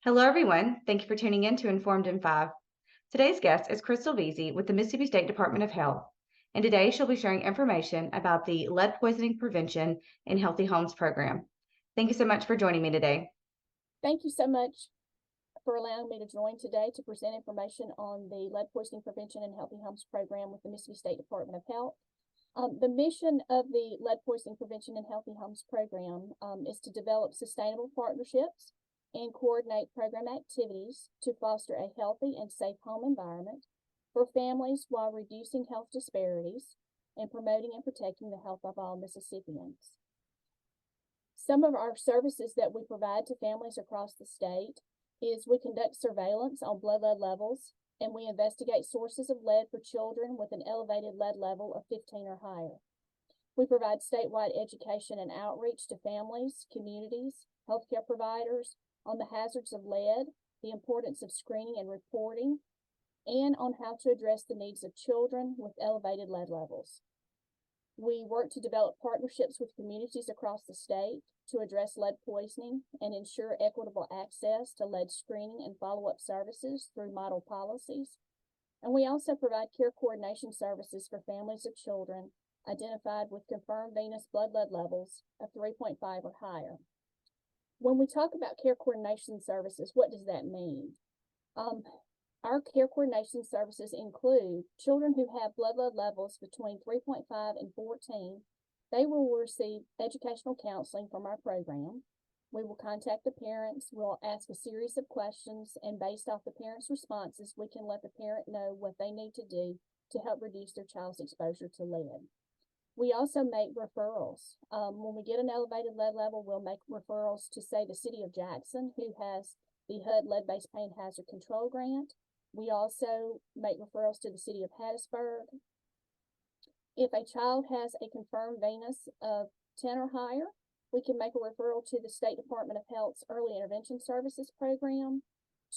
Hello, everyone. Thank you for tuning in to Informed in 5. Today's guest is Crystal Veazey with the Mississippi State Department of Health, and today she'll be sharing information about the Lead Poisoning Prevention in Healthy Homes program. Thank you so much for joining me today. Thank you so much for allowing me to join today to present information on the Lead Poisoning Prevention in Healthy Homes program with the Mississippi State Department of Health. The mission of the Lead Poisoning Prevention in Healthy Homes program is to develop sustainable partnerships and coordinate program activities to foster a healthy and safe home environment for families while reducing health disparities and promoting and protecting the health of all Mississippians. Some of our services that we provide to families across the state is we conduct surveillance on blood lead levels, and we investigate sources of lead for children with an elevated lead level of 15 or higher. We provide statewide education and outreach to families, communities, healthcare providers on the hazards of lead, the importance of screening and reporting, and on how to address the needs of children with elevated lead levels. We work to develop partnerships with communities across the state to address lead poisoning and ensure equitable access to lead screening and follow-up services through model policies. And we also provide care coordination services for families of children identified with confirmed venous blood lead levels of 3.5 or higher. When we talk about care coordination services, what does that mean? Our care coordination services include children who have blood lead levels between 3.5 and 14. They will receive educational counseling from our program. We will contact the parents, we'll ask a series of questions, and based off the parents' responses, we can let the parent know what they need to do to help reduce their child's exposure to lead. We also make referrals. When we get an elevated lead level, we'll make referrals to, say, the City of Jackson, who has the HUD Lead-Based Pain Hazard Control Grant. We also make referrals to the City of Hattiesburg. If a child has a confirmed venous of 10 or higher, we can make a referral to the State Department of Health's Early Intervention Services program,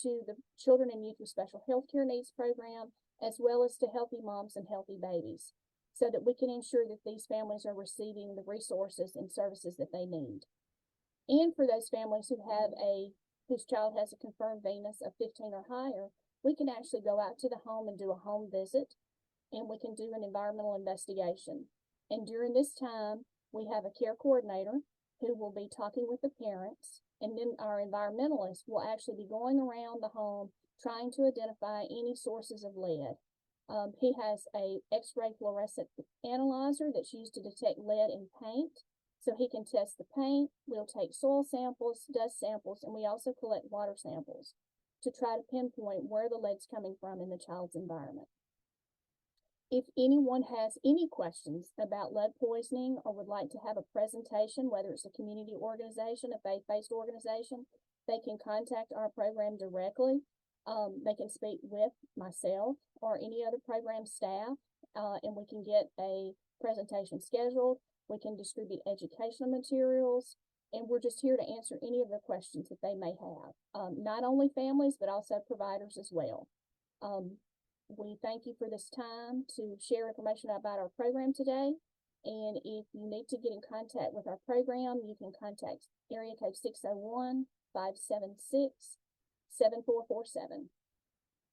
to the Children and Youth with Special Healthcare Needs program, as well as to Healthy Moms and Healthy Babies, so that we can ensure that these families are receiving the resources and services that they need. And for those families whose child has a confirmed venous of 15 or higher, we can actually go out to the home and do a home visit, and we can do an environmental investigation. And during this time, we have a care coordinator who will be talking with the parents, and then our environmentalist will actually be going around the home trying to identify any sources of lead. He has a X-ray fluorescent analyzer that's used to detect lead in paint, so he can test the paint. We'll take soil samples, dust samples, and we also collect water samples to try to pinpoint where the lead's coming from in the child's environment. If anyone has any questions about lead poisoning or would like to have a presentation, whether it's a community organization, a faith-based organization, they can contact our program directly. They can speak with myself or any other program staff, and we can get a presentation scheduled. We can distribute educational materials, and we're just here to answer any of the questions that they may have, not only families, but also providers as well. We thank you for this time to share information about our program today. And if you need to get in contact with our program, you can contact area code 601-576-7447.